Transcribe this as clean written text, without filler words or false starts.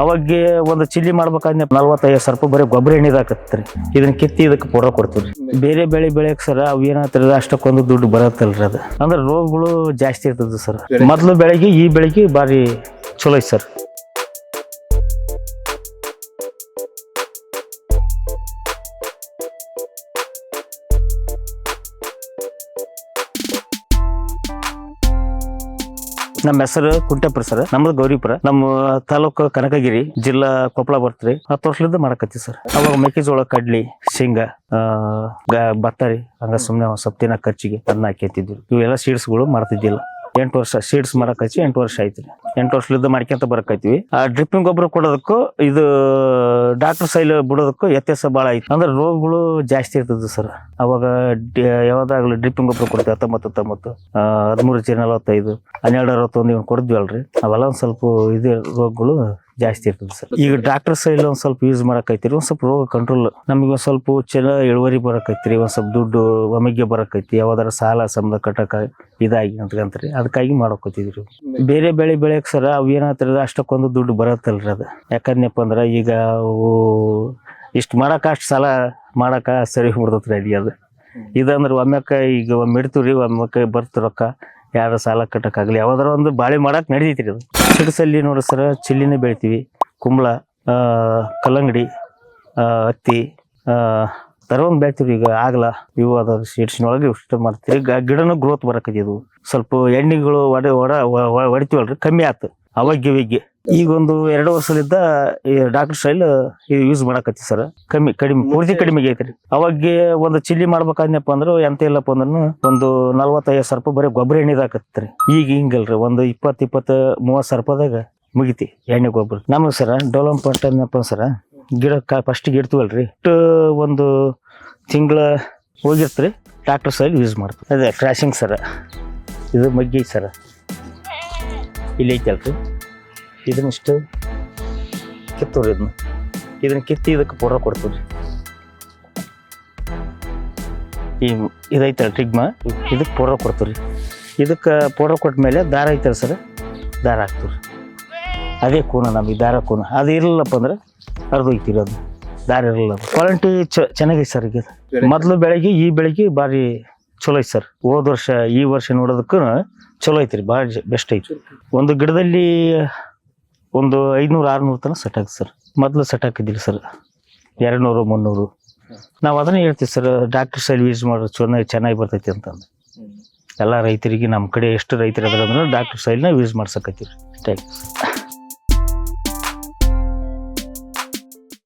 ಅವಾಗ ಒಂದು ಚಿಲ್ಲಿ ಮಾಡ್ಬೇಕಂದ್ರೆ 45,000 ರೂಪಾಯಿ ಬರೀ ಗೊಬ್ಬರ ಎಣ್ಣಿದಾಕತ್ರಿ. ಇದನ್ನ ಕಿತ್ತಿ ಇದಕ್ಕೆ ಪೂರ ಕೊಡ್ತೀವ್ರಿ. ಬೇರೆ ಬೆಳೆ ಬೆಳೆಯಕ್ ಸರ್ ಅವ್ ಏನಾಗ್ತದ ಅಷ್ಟಕ್ಕೊಂದು ದುಡ್ಡು ಬರತ್ತಲ್ರಿ. ಅದು ಅಂದ್ರೆ ರೋಗಗಳು ಜಾಸ್ತಿ ಇರ್ತದ ಸರ್. ಮೊದ್ಲು ಬೆಳೆಗೆ ಈ ಬೆಳೆಗೆ ಬಾರಿ ಚಲೋ ಐತಿ ಸರ್. ನಮ್ಮ ಹೆಸರು ಕುಂಟೆಪುರ ಸರ್. ನಮ್ದು ಗೌರಿಪುರ. ನಮ್ಮ ತಾಲೂಕು ಕನಕಗಿರಿ, ಜಿಲ್ಲಾ ಕೊಪ್ಪಳ ಬರ್ತ್ರಿ. 10 ವರ್ಷದಿಂದ ಮಾಡಕತ್ತಿ ಸರ್. ಅವಾಗ ಮೆಕ್ಕೆಜೋಳ, ಕಡ್ಲಿ, ಶೇಂಗಾ, ಭತ್ತರಿ ಹಂಗ ಸುಮ್ನೆ ಸ್ವಲ್ಪ ದಿನ ಖರ್ಚಿಗೆ ಅದನ್ನ ಹಾಕಿತ್ತಿದ್ವಿ. ಇವೆಲ್ಲ ಸೀಡ್ಸ್ಗಳು ಮಾಡ್ತಿದ್ದಿಲ್ಲ. 8 ವರ್ಷ ಸೀಡ್ಸ್ ಮಾಡಕಚ್ಚಿ 8 ವರ್ಷ ಆಯ್ತು. 8 ವರ್ಷದಿಂದ ಮಾಡ್ಕೊಂತ ಬರಕೈತಿವಿ. ಆ ಡ್ರಿಪ್ಪಿಂಗ್ ಗೊಬ್ಬರ ಕೊಡೋದಕ್ಕೂ ಇದು ಡಾಕ್ಟರ್ ಸೈಲ್ ಬಿಡೋದಕ್ಕೂ ವ್ಯತ್ಯಾಸ ಭಾಳ ಐತಿ. ಅಂದ್ರೆ ರೋಗಗಳು ಜಾಸ್ತಿ ಇರ್ತದ ಸರ್. ಅವಾಗ ಯಾವ್ದಾಗ್ಲಿ ಡ್ರಿಪ್ಪಿಂಗ್ ಗೊಬ್ಬರ ಕೊಡ್ತೀವಿ 19 13 40 12 61 ಕೊಡ್ದ್ವಿ ಅಲ್ರಿ. ಅವೆಲ್ಲ ಒಂದ್ ಸ್ವಲ್ಪ ಇದು ರೋಗಗಳು ಜಾಸ್ತಿ ಇರ್ತದೆ ಸರ್. ಈಗ ಡಾಕ್ಟರ್ ಸೈಲ್ ಒಂದ್ ಸ್ವಲ್ಪ ಯೂಸ್ ಮಾಡಕೈತಿರಿ. ಒಂದ್ ಸ್ವಲ್ಪ ರೋಗ ಕಂಟ್ರೋಲ್ ನಮಗೆ ಒಂದ್ ಸ್ವಲ್ಪ ಚಲೋ ಇಳುವರಿ ಬರಕೈತಿರಿ. ಒಂದ್ ಸ್ವಲ್ಪ ದುಡ್ಡು ಒಮ್ಮೆಗೆ ಬರಕೈತಿ. ಯಾವ್ದಾರ ಸಾಲ ಸಂಬಂಧ ಕಟ್ಟಕ ಇದಾಗಿ ಅಂತಕಂತ್ರಿ. ಅದಕ್ಕಾಗಿ ಮಾಡಕೋತಿದ್ರಿ. ಬೇರೆ ಬೆಳೆ ಬೆಳೆಯಕ್ ಸರ್ ಅವ್ ಏನಾಗ್ತದ ಅಷ್ಟಕ್ಕೊಂದು ದುಡ್ಡು ಬರತ್ತಲ್ರಿ. ಅದು ಯಾಕಂದ್ನಪ್ಪ ಅಂದ್ರ ಈಗ ಇಷ್ಟು ಮಾಡಕ ಅಷ್ಟು ಸಾಲ ಮಾಡಕ ಸರಿ ಬಿಡ್ತತ್ರಿ ಅದಿ. ಅದು ಇದಂದ್ರ ಒಮ್ಮೆಕ್ಕ ಈಗ ಒಮ್ಮೆ ಇಡ್ತೀವ್ರಿ, ಒಮ್ಮೆಕ್ಕ ಬರ್ತ ರೊಕ್ಕ ಯಾರ ಸಾಲ ಕಟ್ಟಕ್ಕಾಗಲಿ ಯಾವ್ದಾರ ಒಂದು ಬಾಳೆ ಮಾಡಕ್ ನಡೀತೈತ್ರಿ. ಅದು ಸಿಡಸಲ್ಲಿ ನೋಡ್ರಿ ಸರ್ ಚಿಲ್ಲಿನೇ ಬೆಳಿತೀವಿ. ಕುಂಬಳ, ಕಲ್ಲಂಗಡಿ, ಹತ್ತಿ ತರವಂಗ್ ಬೆಳಿತೀವ್ರಿ. ಈಗ ಆಗ್ಲ ಇವು ಅದಾವ ಸೀಡ್ಸಿನೊಳಗೆ ಇಷ್ಟ ಮಾಡ್ತೀವಿ. ಗಿಡನೂ ಗ್ರೋತ್ ಬರಕೈತಿ. ಸ್ವಲ್ಪ ಎಣ್ಣೆಗಳು ಹೊಡಿತೀವಲ್ರಿ, ಕಮ್ಮಿ ಆತು ಅವಾಗ್ಯವಿಗ್ಗೆ. ಈಗ ಒಂದು 2 ವರ್ಷದಿಂದ ಈ ಡಾಕ್ಟರ್ ಸ್ಟೈಲ್ ಯೂಸ್ ಮಾಡಕತ್ತಿ ಸರ್. ಕಡಿಮೆ ಪೂರ್ತಿ ಕಡಿಮೆ ಐತ್ರಿ. ಅವಾಗ ಒಂದು ಚಿಲ್ಲಿ ಮಾಡ್ಬೇಕಂದ್ನಪ್ಪ ಅಂದ್ರ ಎಂತ ಇಲ್ಲಪ್ಪ ಅಂದ್ರೂ ಒಂದು 45,000 ರೂಪಾಯಿ ಬರೀ ಗೊಬ್ಬರ ಎಣ್ಣಿದಾಕತ್ರಿ. ಈಗ ಹಿಂಗಲ್ರಿ, ಒಂದು 20-30,000 ರೂಪಾಯಿದಾಗ ಮುಗಿತಿ ಎಣ್ಣೆ ಗೊಬ್ಬರ. ನಮಗೆ ಸರ ಡೆವಲಪ್ಮೆಂಟ್ ಏನಪ್ಪ ಸರ, ಗಿಡ ಫಸ್ಟಿಗೆ ಇಡ್ತೀವಲ್ರಿ, ಒಂದು ತಿಂಗಳ ಹೋಗಿರ್ತೀರಿ ಡಾಕ್ಟರ್ ಸ್ಟೈಲ್ ಯೂಸ್ ಮಾಡ್ತೀವಿ. ಅದೇ ಕ್ರಾಶಿಂಗ್ ಸರ. ಇದು ಮಗ್ಗಿ ಸರ ಇಲ್ಲಿ ಐತಲ್ರಿ. ಇದನ್ನಿಷ್ಟು ಕಿತ್ತೂರಿ. ಇದನ್ನ ಕಿತ್ತಿ ಇದಕ್ಕೆ ಪೂರ ಕೊಡ್ತೀವ್ರಿ. ಈ ಇದೈತಲ್ಲ ಟ್ರಿಗ್ಮಾ, ಇದಕ್ಕೆ ಪೂರ ಕೊಡ್ತೀವ್ರಿ. ಇದಕ್ಕೆ ಪೂರ ಕೊಟ್ಟ ಮೇಲೆ ದಾರ ಐತಲ್ಲ ಸರ್, ದಾರ ಹಾಕ್ತೀವ್ರಿ. ಅದೇ ಕೂನ ನಮಗೆ ದಾರ ಕೂನ. ಅದು ಇರಲಿಲ್ಲಪ್ಪ ಅಂದ್ರೆ ಹರಿದೋಗ್ತೀವಿ. ಅದು ದಾರ ಇರಲಿಲ್ಲ. ಕ್ವಾಲಿಟಿ ಚೆನ್ನಾಗೈತೆ ಸರ್. ಈಗ ಮೊದಲು ಬೆಳೆಗೆ ಈ ಬೆಳೆಗೆ ಭಾರಿ ಚಲೋ ಐತಿ ಸರ್. ಹೋದ ವರ್ಷ ಈ ವರ್ಷ ನೋಡೋದಕ್ಕೂ ಚಲೋ ಐತ್ರಿ. ಭಾಳ ಬೆಸ್ಟ್ ಐತಿ. ಒಂದು ಗಿಡದಲ್ಲಿ ಒಂದು 500-600 ತನಕ ಸೆಟ್ ಆಗುತ್ತೆ ಸರ್. ಮೊದಲು ಸೆಟ್ ಹಾಕಿದ್ದಿಲ್ಲ ಸರ್, 200-300. ನಾವು ಅದನ್ನೇ ಹೇಳ್ತೀವಿ ಸರ್, ಡಾಕ್ಟರ್ ಸ್ಟೈಲ್ ಯೂಸ್ ಮಾಡೋದು ಚೆನ್ನಾಗಿ ಬರ್ತೈತಿ ಅಂತಂದು. ಎಲ್ಲ ರೈತರಿಗೆ ನಮ್ಮ ಕಡೆ ಎಷ್ಟು ರೈತರು ಅದ್ರ ಅಂದ್ರೆ ಡಾಕ್ಟರ್ ಸ್ಟೈಲ್ನ ಯೂಸ್ ಮಾಡ್ಸಕತ್ತೀವಿ. Thank you.